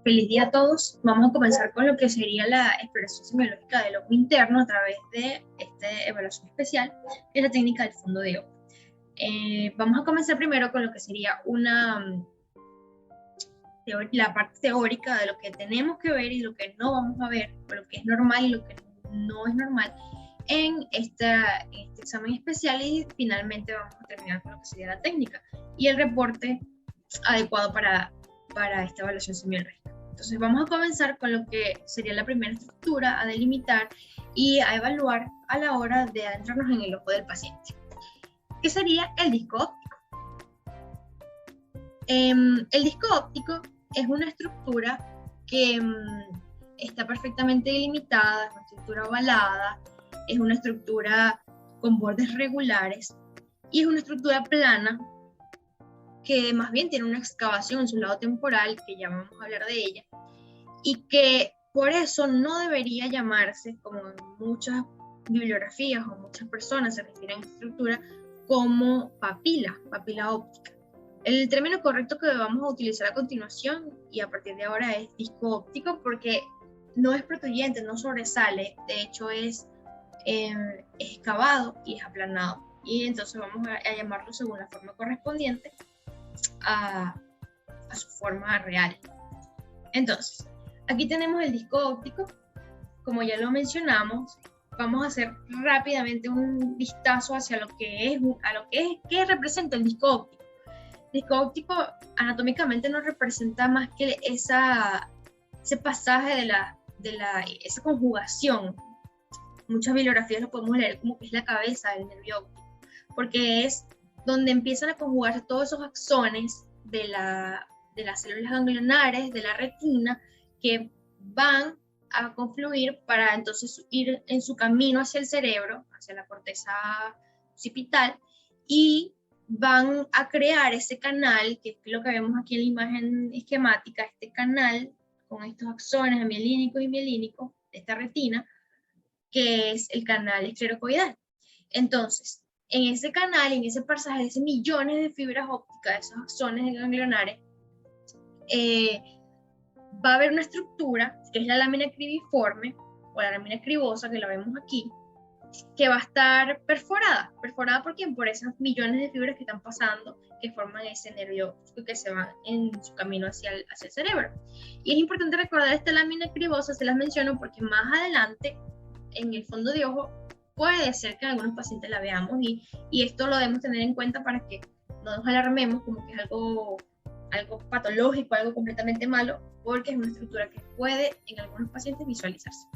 Feliz día a todos. Vamos a comenzar con lo que sería la exploración semiológica del ojo interno a través de esta evaluación especial, que es la técnica del fondo de ojo. Vamos a comenzar primero con lo que sería la parte teórica de lo que tenemos que ver y lo que no vamos a ver, o lo que es normal y lo que no es normal en este examen especial, y finalmente vamos a terminar con lo que sería la técnica y el reporte adecuado para esta evaluación semiológica. Entonces vamos a comenzar con lo que sería la primera estructura a delimitar y a evaluar a la hora de adentrarnos en el ojo del paciente, que sería el disco óptico. El disco óptico es una estructura que está perfectamente delimitada, es una estructura ovalada, es una estructura con bordes regulares y es una estructura plana que más bien tiene una excavación en su lado temporal, que ya vamos a hablar de ella, y que por eso no debería llamarse, como en muchas bibliografías o muchas personas se refieren a esta estructura, como papila óptica. El término correcto que vamos a utilizar a continuación y a partir de ahora es disco óptico, porque no es protuyente, no sobresale, de hecho es excavado y es aplanado, y entonces vamos a llamarlo según la forma correspondiente a su forma real. Entonces, aquí tenemos el disco óptico. Como ya lo mencionamos, vamos a hacer rápidamente un vistazo hacia lo que es, qué representa el disco óptico. El disco óptico anatómicamente no representa más que ese pasaje esa conjugación. Muchas bibliografías lo podemos leer como que es la cabeza del nervio óptico, porque es donde empiezan a conjugarse todos esos axones de las células ganglionares, de la retina, que van a confluir para entonces ir en su camino hacia el cerebro, hacia la corteza occipital, y van a crear ese canal, que es lo que vemos aquí en la imagen esquemática, este canal con estos axones amielínicos y mielínicos de esta retina, que es el canal esclerocoidal. Entonces, en ese canal, en ese pasaje de esos millones de fibras ópticas, de esos axones ganglionares, va a haber una estructura, que es la lámina cribiforme, o la lámina cribosa, que la vemos aquí, que va a estar perforada. ¿Perforada por quién? Por esas millones de fibras que están pasando, que forman ese nervio óptico que se van en su camino hacia el cerebro. Y es importante recordar esta lámina cribosa, se las menciono porque más adelante, en el fondo de ojo, puede ser que en algunos pacientes la veamos, y esto lo debemos tener en cuenta para que no nos alarmemos como que es algo patológico, algo completamente malo, porque es una estructura que puede en algunos pacientes visualizarse.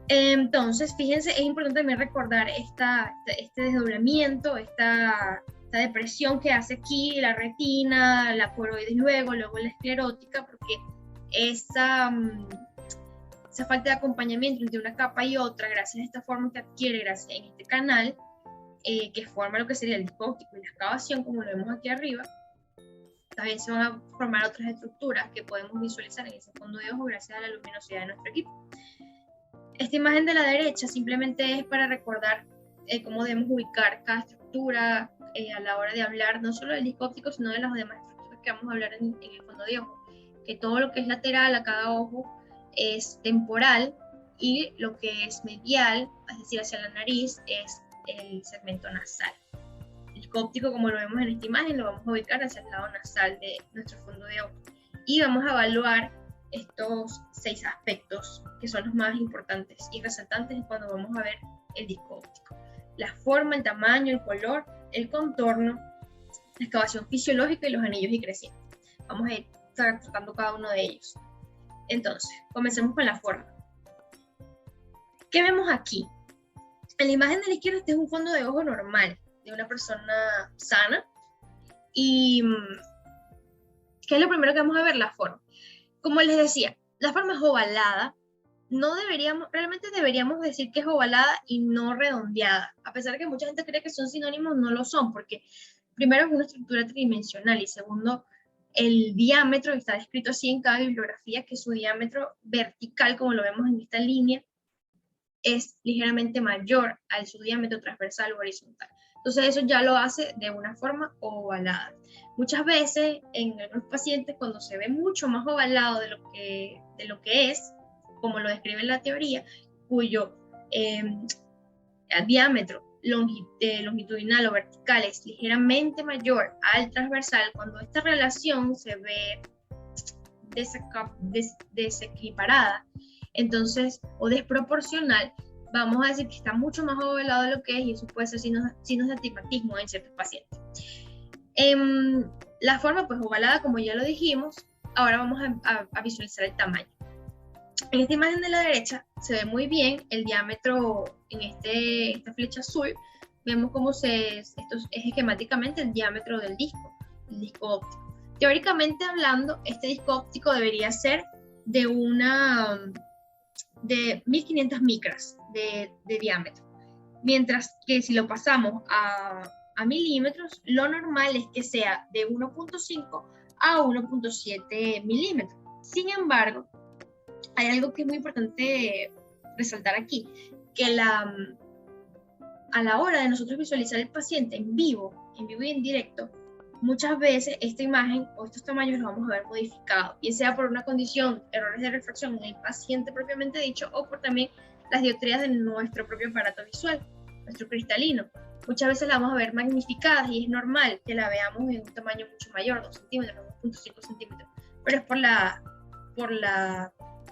Entonces, fíjense, es importante también recordar este desdoblamiento, esta depresión que hace aquí la retina, la coroides luego la esclerótica, porque esa falta de acompañamiento entre una capa y otra, gracias a esta forma que adquiere, gracias en este canal, que forma lo que sería el disco óptico y la excavación, como lo vemos aquí arriba, también se van a formar otras estructuras que podemos visualizar en ese fondo de ojo gracias a la luminosidad de nuestro equipo. Esta imagen de la derecha simplemente es para recordar cómo debemos ubicar cada estructura a la hora de hablar, no solo del disco óptico, sino de las demás estructuras que vamos a hablar en el fondo de ojo, que todo lo que es lateral a cada ojo es temporal, y lo que es medial, es decir, hacia la nariz, es el segmento nasal. El disco óptico, como lo vemos en esta imagen, lo vamos a ubicar hacia el lado nasal de nuestro fondo de ojo. Y vamos a evaluar estos 6 aspectos que son los más importantes y resaltantes cuando vamos a ver el disco óptico: la forma, el tamaño, el color, el contorno, la excavación fisiológica y los anillos y crecientes. Vamos a ir tratando cada uno de ellos. Entonces, comencemos con la forma. ¿Qué vemos aquí? En la imagen de la izquierda, este es un fondo de ojo normal de una persona sana. ¿Y qué es lo primero que vamos a ver? La forma. Como les decía, la forma es ovalada. Realmente deberíamos decir que es ovalada y no redondeada. A pesar de que mucha gente cree que son sinónimos, no lo son, porque primero es una estructura tridimensional y segundo, el diámetro está descrito así en cada bibliografía, que su diámetro vertical, como lo vemos en esta línea, es ligeramente mayor al su diámetro transversal o horizontal. Entonces eso ya lo hace de una forma ovalada. Muchas veces en algunos pacientes cuando se ve mucho más ovalado de lo que es, como lo describe la teoría, cuyo diámetro longitudinal o vertical es ligeramente mayor al transversal, cuando esta relación se ve desequiparada, entonces, o desproporcional, vamos a decir que está mucho más ovalado de lo que es, y eso puede ser signos de astigmatismo en ciertos pacientes. La forma pues ovalada, como ya lo dijimos, ahora vamos a visualizar el tamaño. En esta imagen de la derecha se ve muy bien el diámetro en esta flecha azul. Vemos cómo esto es esquemáticamente el diámetro del disco, el disco óptico. Teóricamente hablando, este disco óptico debería ser de 1500 micras de diámetro. Mientras que si lo pasamos a milímetros, lo normal es que sea de 1.5 a 1.7 milímetros. Sin embargo, hay algo que es muy importante resaltar aquí, que a la hora de nosotros visualizar el paciente en vivo y en directo, muchas veces esta imagen o estos tamaños los vamos a ver modificados, y sea por una condición, errores de refracción en el paciente propiamente dicho, o por también las dioptrías de nuestro propio aparato visual, nuestro cristalino. Muchas veces la vamos a ver magnificadas y es normal que la veamos en un tamaño mucho mayor, 2 centímetros, 2.5 centímetros, pero es por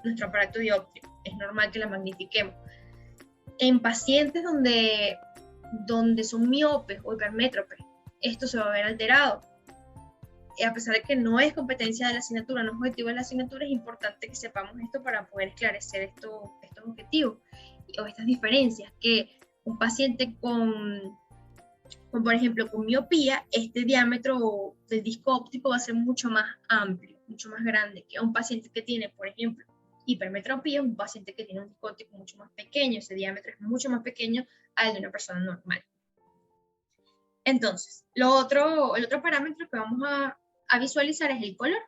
nuestro aparato dióptrico, es normal que la magnifiquemos. En pacientes donde son miopes o hipermétropes, esto se va a ver alterado. Y a pesar de que no es competencia de la asignatura, no es objetivo de la asignatura, es importante que sepamos esto para poder esclarecer estos objetivos o estas diferencias, que un paciente por ejemplo, con miopía, este diámetro del disco óptico va a ser mucho más amplio, mucho más grande que un paciente que tiene, por ejemplo, hipermetropía, un paciente que tiene un disco óptico mucho más pequeño, ese diámetro es mucho más pequeño al de una persona normal. Entonces, el otro parámetro que vamos a visualizar es el color.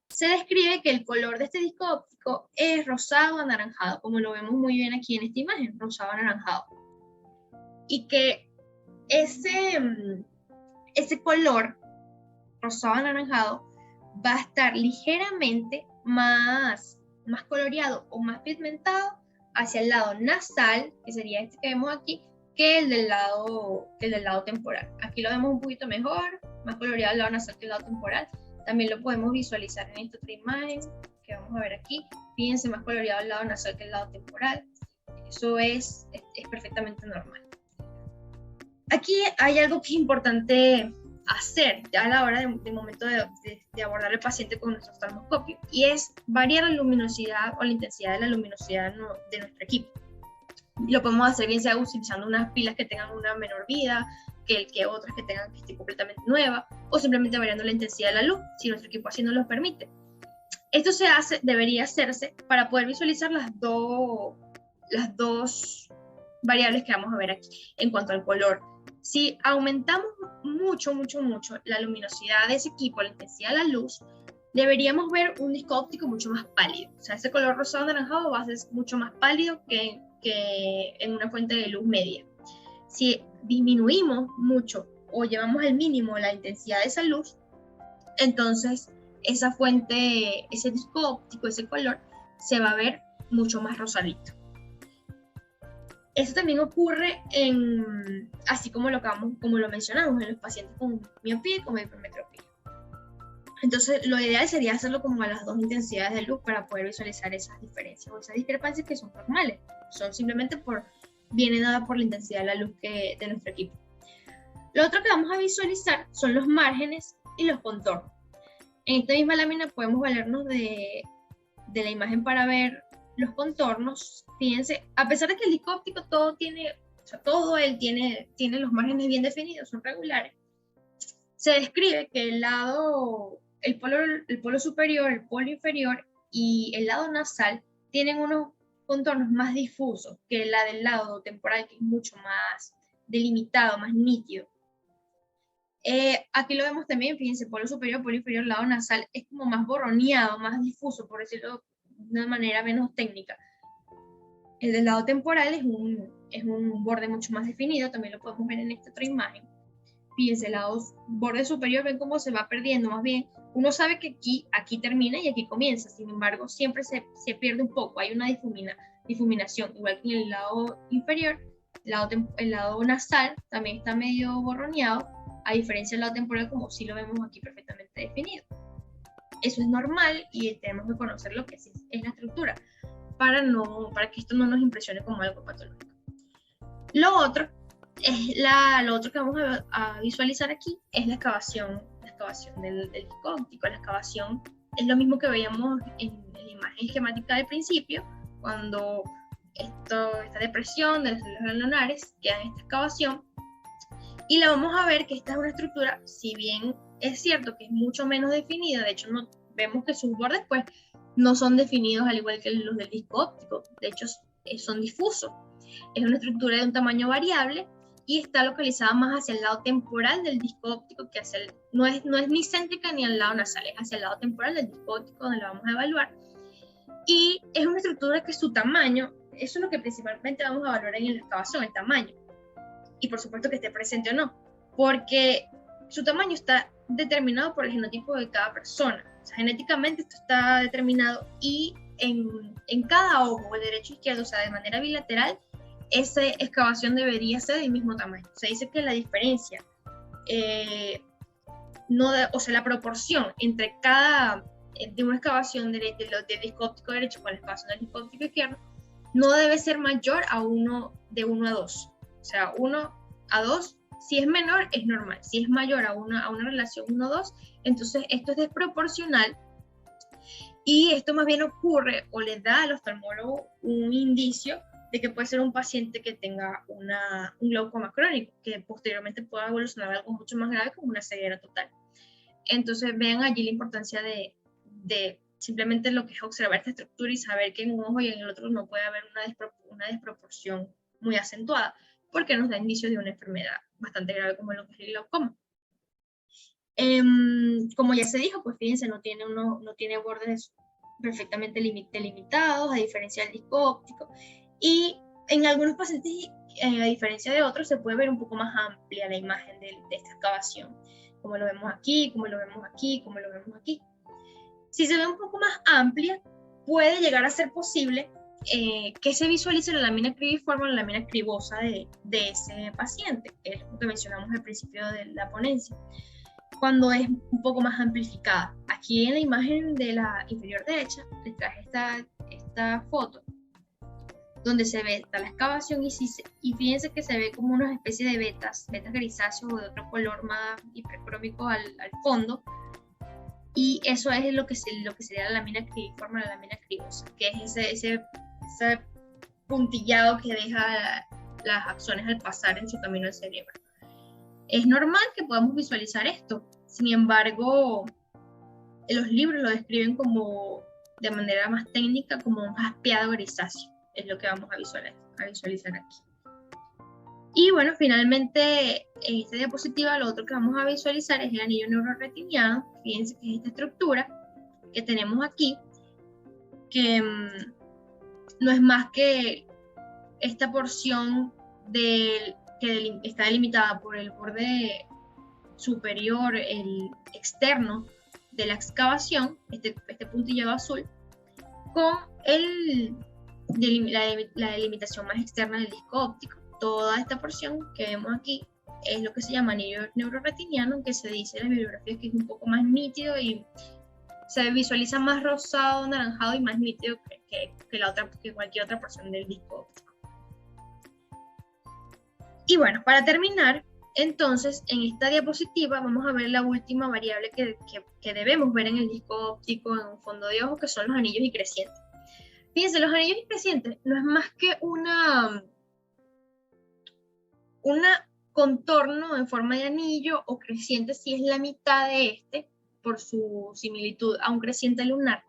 Se describe que el color de este disco óptico es rosado anaranjado, como lo vemos muy bien aquí en esta imagen, rosado anaranjado. Y que ese color rosado anaranjado va a estar ligeramente más coloreado o más pigmentado hacia el lado nasal, que sería este que vemos aquí, que el del lado temporal. Aquí lo vemos un poquito mejor, más coloreado el lado nasal que el lado temporal. También lo podemos visualizar en esta otra imagen que vamos a ver aquí. Fíjense, más coloreado el lado nasal que el lado temporal. Eso es perfectamente normal. Aquí hay algo que es importante hacer ya a la hora del momento de abordar al paciente con nuestro oftalmoscopio, y es variar la luminosidad o la intensidad de la luminosidad de nuestro equipo. Lo podemos hacer bien sea utilizando unas pilas que tengan una menor vida que otras que tengan que esté completamente nueva, o simplemente variando la intensidad de la luz, si nuestro equipo así nos lo permite. Esto debería hacerse para poder visualizar las dos variables que vamos a ver aquí. En cuanto al color, si aumentamos mucho la luminosidad de ese equipo, la intensidad de la luz, deberíamos ver un disco óptico mucho más pálido. O sea, ese color rosado anaranjado va a ser mucho más pálido que en una fuente de luz media. Si disminuimos mucho o llevamos al mínimo la intensidad de esa luz, entonces esa fuente, ese disco óptico, ese color, se va a ver mucho más rosadito. Eso también ocurre así como lo mencionamos, en los pacientes con miopía y con hipermetropía. Entonces, lo ideal sería hacerlo como a las dos intensidades de luz para poder visualizar esas diferencias o esas discrepancias que son normales. Vienen dadas por la intensidad de la luz de nuestro equipo. Lo otro que vamos a visualizar son los márgenes y los contornos. En esta misma lámina podemos valernos de la imagen para ver los contornos. Fíjense, a pesar de que el disco óptico todo tiene los márgenes bien definidos, son regulares, se describe que el polo superior, el polo inferior y el lado nasal tienen unos contornos más difusos que la del lado temporal, que es mucho más delimitado, más nítido. Aquí lo vemos también, fíjense, polo superior, polo inferior, lado nasal es como más borroneado, más difuso, por decirlo de una manera menos técnica. El del lado temporal es un borde mucho más definido, también lo podemos ver en esta otra imagen. fíjense, el lado borde superior, ven cómo se va perdiendo, más bien, uno sabe que aquí termina y aquí comienza, sin embargo, siempre se pierde un poco, hay una difuminación, igual que en el lado inferior, el lado nasal también está medio borroneado, a diferencia del lado temporal, como si lo vemos aquí perfectamente definido. Eso es normal y tenemos que conocer lo que es la estructura para que esto no nos impresione como algo patológico. Lo otro que vamos a visualizar aquí es la excavación del disco óptico. La excavación es lo mismo que veíamos en la imagen esquemática del principio, cuando esta depresión de las células lunares queda en esta excavación, y la vamos a ver que esta es una estructura, si bien es cierto que es mucho menos definida, de hecho vemos que sus bordes pues no son definidos al igual que los del disco óptico, de hecho son difusos. Es una estructura de un tamaño variable y está localizada más hacia el lado temporal del disco óptico que no es ni céntrica ni al lado nasal, es hacia el lado temporal del disco óptico donde la vamos a evaluar. Y es una estructura que su tamaño, eso es lo que principalmente vamos a evaluar en la excavación, el tamaño. Y por supuesto que esté presente o no, porque su tamaño está determinado por el genotipo de cada persona. O sea, genéticamente esto está determinado y en cada ojo, el derecho e izquierdo, o sea, de manera bilateral, esa excavación debería ser del mismo tamaño. Se dice que la diferencia, la proporción entre de una excavación del disco óptico derecho con la excavación del disco óptico izquierdo no debe ser mayor a de 1 a 2. O sea, 1 a 2, si es menor es normal. Si es mayor a una relación 1 a 2, entonces esto es desproporcional. Y esto más bien ocurre o le da al oftalmólogo un indicio de que puede ser un paciente que tenga un glaucoma crónico, que posteriormente pueda evolucionar a algo mucho más grave como una ceguera total. Entonces vean allí la importancia de simplemente lo que es observar esta estructura y saber que en un ojo y en el otro no puede haber una desproporción muy acentuada, porque nos da indicios de una enfermedad bastante grave como lo que es el glaucoma. Como ya se dijo, pues fíjense, no tiene bordes perfectamente delimitados, a diferencia del disco óptico, y en algunos pacientes, a diferencia de otros, se puede ver un poco más amplia la imagen de esta excavación, como lo vemos aquí, como lo vemos aquí, como lo vemos aquí. Si se ve un poco más amplia, puede llegar a ser posible que se visualice la lámina cribiforme o la lámina cribosa de ese paciente, que es lo que mencionamos al principio de la ponencia, cuando es un poco más amplificada. Aquí en la imagen de la inferior derecha les traje esta foto donde se ve la excavación y fíjense que se ve como una especie de betas grisáceos o de otro color más hipercrómico al fondo, y eso es lo que sería la lámina cribiforme o la lámina cribosa, que es ese puntillado que deja las axones al pasar en su camino al cerebro. Es normal que podamos visualizar esto, sin embargo, los libros lo describen de manera más técnica como un jaspeado grisáceo, es lo que vamos a visualizar aquí. Y bueno, finalmente en esta diapositiva lo otro que vamos a visualizar es el anillo neuroretiniano. Fíjense que es esta estructura que tenemos aquí, que no es más que esta porción que está delimitada por el borde superior, el externo de la excavación, este puntillado azul, con la delimitación más externa del disco óptico. Toda esta porción que vemos aquí es lo que se llama anillo neuroretiniano, que se dice en las bibliografías que es un poco más nítido y se visualiza más rosado, anaranjado y más nítido que cualquier otra porción del disco óptico. Y bueno, para terminar, entonces, en esta diapositiva vamos a ver la última variable que debemos ver en el disco óptico en un fondo de ojo, que son los anillos y crecientes. Fíjense, los anillos y crecientes no es más que una contorno en forma de anillo o creciente si es la mitad de este, por su similitud a un creciente lunar,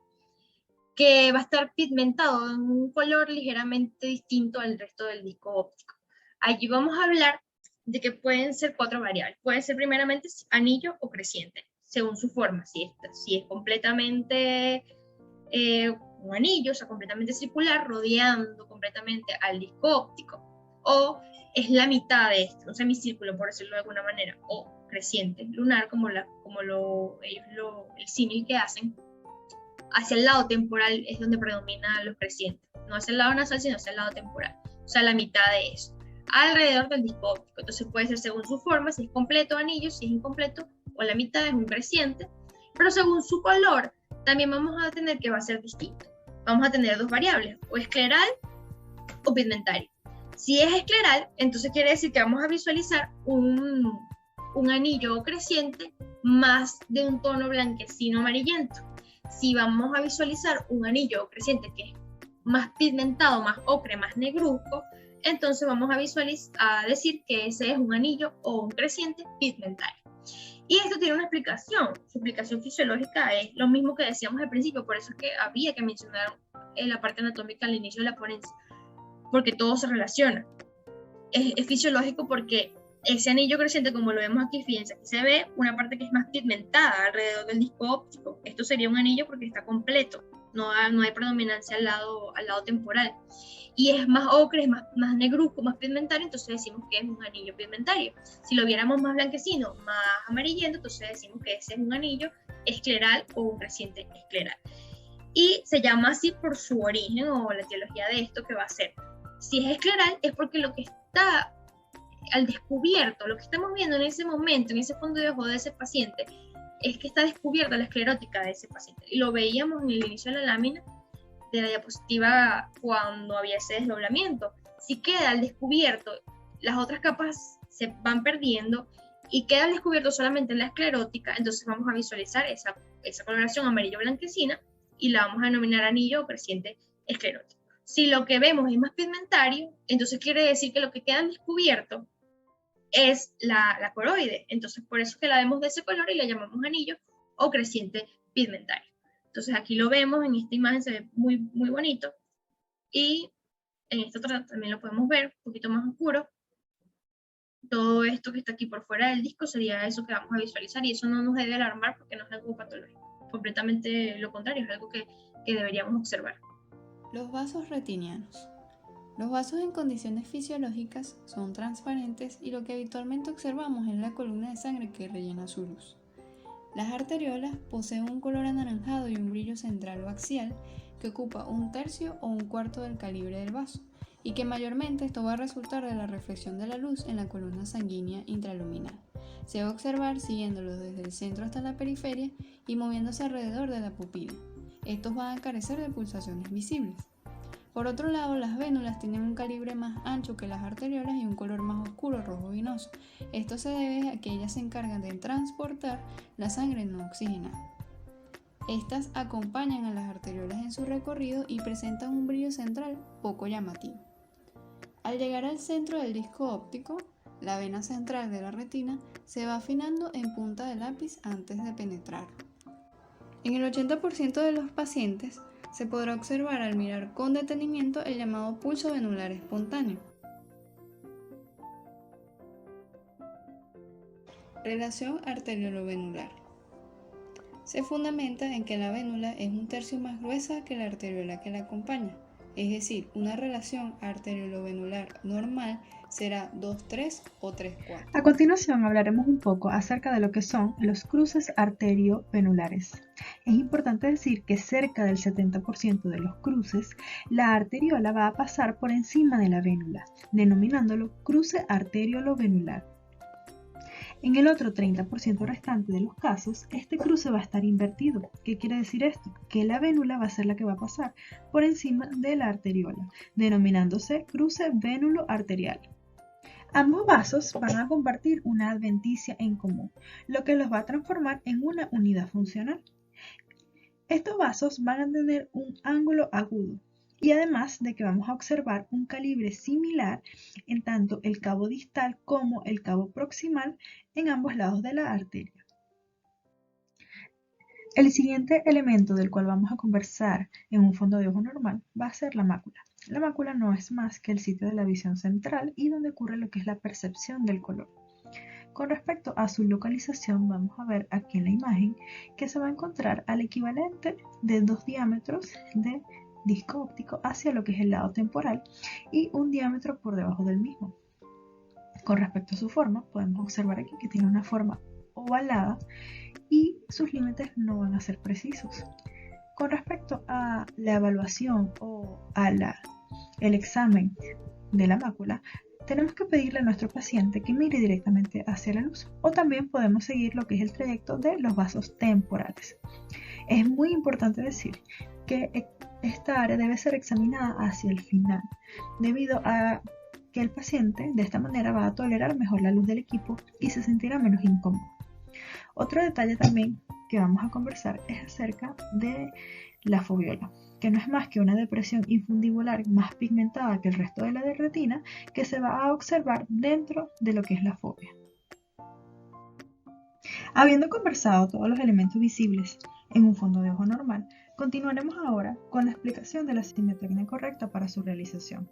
que va a estar pigmentado en un color ligeramente distinto al resto del disco óptico. Allí vamos a hablar de que pueden ser 4 variables. Puede ser primeramente anillo o creciente, según su forma. Si es completamente un anillo, o sea, completamente circular, rodeando completamente al disco óptico, o es la mitad de esto, un semicírculo, por decirlo de alguna manera, o creciente lunar, el símil que hacen, hacia el lado temporal es donde predomina los crecientes. No hacia el lado nasal, sino hacia el lado temporal. O sea, la mitad de eso. Alrededor del disco óptico. Entonces puede ser según su forma, si es completo anillo, si es incompleto, o la mitad es un creciente. Pero según su color, también vamos a tener que va a ser distinto. Vamos a tener dos variables, o escleral o pigmentario. Si es escleral, entonces quiere decir que vamos a visualizar un anillo creciente más de un tono blanquecino amarillento. Si vamos a visualizar un anillo creciente que es más pigmentado, más ocre, más negruzco, entonces vamos a decir que ese es un anillo o un creciente pigmentario. Y esto tiene una explicación. Su explicación fisiológica es lo mismo que decíamos al principio, por eso es que había que mencionar en la parte anatómica al inicio de la ponencia, porque todo se relaciona. Es fisiológico porque ese anillo creciente, como lo vemos aquí, fíjense, aquí se ve una parte que es más pigmentada alrededor del disco óptico. Esto sería un anillo porque está completo, no hay predominancia al lado temporal. Y es más ocre, es más negruzco, más pigmentario, entonces decimos que es un anillo pigmentario. Si lo viéramos más blanquecino, más amarillento, entonces decimos que ese es un anillo escleral o un creciente escleral. Y se llama así por su origen o la etiología de esto que va a ser. Si es escleral es porque lo que está al descubierto, lo que estamos viendo en ese momento, en ese fondo de ojo de ese paciente, es que está descubierta la esclerótica de ese paciente. Y lo veíamos en el inicio de la lámina de la diapositiva cuando había ese desdoblamiento. Si queda al descubierto, las otras capas se van perdiendo y queda al descubierto solamente la esclerótica, entonces vamos a visualizar esa coloración amarillo-blanquecina y la vamos a denominar anillo o creciente esclerótico. Si lo que vemos es más pigmentario, entonces quiere decir que lo que queda al descubierto es la coroide. Entonces, por eso que la vemos de ese color y la llamamos anillo o creciente pigmentario. Entonces, aquí lo vemos, en esta imagen se ve muy, muy bonito. Y en esta otra también lo podemos ver, un poquito más oscuro. Todo esto que está aquí por fuera del disco sería eso que vamos a visualizar y eso no nos debe alarmar porque no es algo patológico. Completamente lo contrario, es algo que deberíamos observar. Los vasos retinianos. Los vasos en condiciones fisiológicas son transparentes y lo que habitualmente observamos es la columna de sangre que rellena su luz. Las arteriolas poseen un color anaranjado y un brillo central o axial que ocupa 1/3 o 1/4 del calibre del vaso y que mayormente esto va a resultar de la reflexión de la luz en la columna sanguínea intraluminal. Se va a observar siguiéndolo desde el centro hasta la periferia y moviéndose alrededor de la pupila. Estos van a carecer de pulsaciones visibles. Por otro lado, las vénulas tienen un calibre más ancho que las arteriolas y un color más oscuro, rojo vinoso. Esto se debe a que ellas se encargan de transportar la sangre no oxigenada. Estas acompañan a las arteriolas en su recorrido y presentan un brillo central poco llamativo. Al llegar al centro del disco óptico, la vena central de la retina se va afinando en punta de lápiz antes de penetrar. En el 80% de los pacientes, se podrá observar al mirar con detenimiento el llamado pulso venular espontáneo. Relación arteriolo-venular. Se fundamenta en que la vénula es 1/3 más gruesa que la arteriola que la acompaña, es decir, una relación arteriolo-venular normal será 2:3 o 3:4. A continuación hablaremos un poco acerca de lo que son los cruces arterio-venulares. Es importante decir que cerca del 70% de los cruces, la arteriola va a pasar por encima de la vénula, denominándolo cruce arteriolo-venular. En el otro 30% restante de los casos, este cruce va a estar invertido. ¿Qué quiere decir esto? Que la vénula va a ser la que va a pasar por encima de la arteriola, denominándose cruce vénulo-arterial. Ambos vasos van a compartir una adventicia en común, lo que los va a transformar en una unidad funcional. Estos vasos van a tener un ángulo agudo y además de que vamos a observar un calibre similar en tanto el cabo distal como el cabo proximal en ambos lados de la arteria. El siguiente elemento del cual vamos a conversar en un fondo de ojo normal va a ser la mácula. La mácula no es más que el sitio de la visión central y donde ocurre lo que es la percepción del color. Con respecto a su localización, vamos a ver aquí en la imagen que se va a encontrar al equivalente de 2 diámetros de disco óptico hacia lo que es el lado temporal y un diámetro por debajo del mismo. Con respecto a su forma, podemos observar aquí que tiene una forma ovalada y sus límites no van a ser precisos. Con respecto a la evaluación o el examen de la mácula, tenemos que pedirle a nuestro paciente que mire directamente hacia la luz, o también podemos seguir lo que es el trayecto de los vasos temporales. Es muy importante decir que esta área debe ser examinada hacia el final, debido a que el paciente de esta manera va a tolerar mejor la luz del equipo y se sentirá menos incómodo. Otro detalle también que vamos a conversar es acerca de la foviola, que no es más que una depresión infundibular más pigmentada que el resto de la de retina que se va a observar dentro de lo que es la fovea. Habiendo conversado todos los elementos visibles en un fondo de ojo normal, continuaremos ahora con la explicación de la semiotecnia correcta para su realización.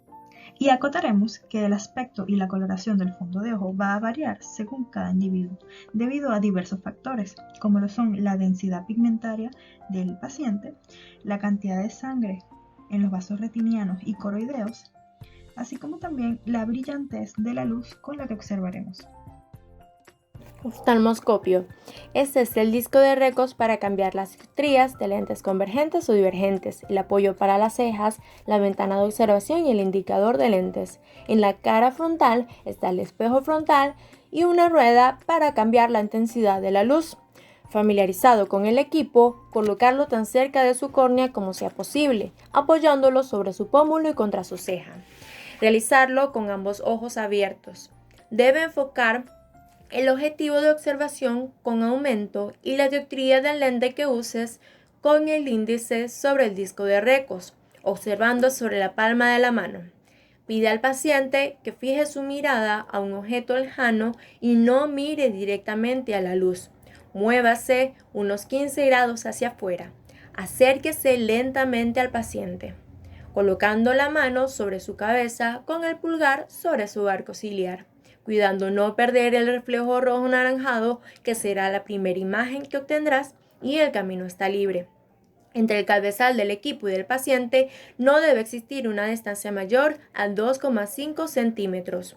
Y acotaremos que el aspecto y la coloración del fondo de ojo va a variar según cada individuo, debido a diversos factores, como lo son la densidad pigmentaria del paciente, la cantidad de sangre en los vasos retinianos y coroideos, así como también la brillantez de la luz con la que observaremos. Oftalmoscopio. Este es el disco de Recos para cambiar las estrías de lentes convergentes o divergentes, el apoyo para las cejas, la ventana de observación y el indicador de lentes. En la cara frontal está el espejo frontal y una rueda para cambiar la intensidad de la luz. Familiarizado con el equipo, colocarlo tan cerca de su córnea como sea posible, apoyándolo sobre su pómulo y contra su ceja. Realizarlo con ambos ojos abiertos. Debe enfocar el objetivo de observación con aumento y la dioptría del lente que uses con el índice sobre el disco de Recos, observando sobre la palma de la mano. Pide al paciente que fije su mirada a un objeto lejano y no mire directamente a la luz. Muévase unos 15 grados hacia afuera. Acérquese lentamente al paciente, colocando la mano sobre su cabeza con el pulgar sobre su arco ciliar, cuidando no perder el reflejo rojo anaranjado que será la primera imagen que obtendrás, y el camino está libre. Entre el cabezal del equipo y del paciente no debe existir una distancia mayor a 2,5 centímetros.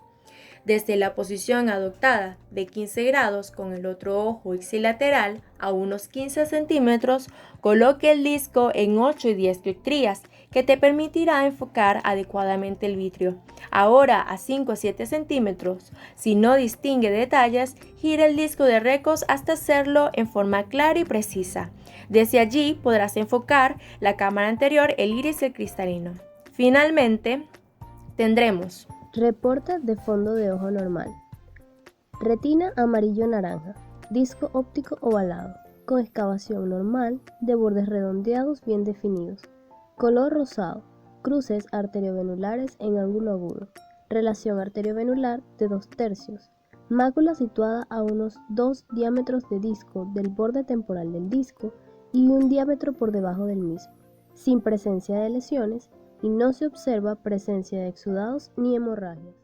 Desde la posición adoptada de 15 grados con el otro ojo ipsilateral a unos 15 centímetros, coloque el disco en 8 y 10 dioptrías, que te permitirá enfocar adecuadamente el vitrio. Ahora a 5 a 7 centímetros. Si no distingue detalles, gira el disco de Recos hasta hacerlo en forma clara y precisa. Desde allí podrás enfocar la cámara anterior, el iris y el cristalino. Finalmente, tendremos reporte de fondo de ojo normal. Retina amarillo-naranja. Disco óptico ovalado, con excavación normal, de bordes redondeados bien definidos. Color rosado. Cruces arteriovenulares en ángulo agudo. Relación arteriovenular de 2/3. Mácula situada a unos 2 diámetros de disco del borde temporal del disco y un diámetro por debajo del mismo, sin presencia de lesiones, y no se observa presencia de exudados ni hemorragias.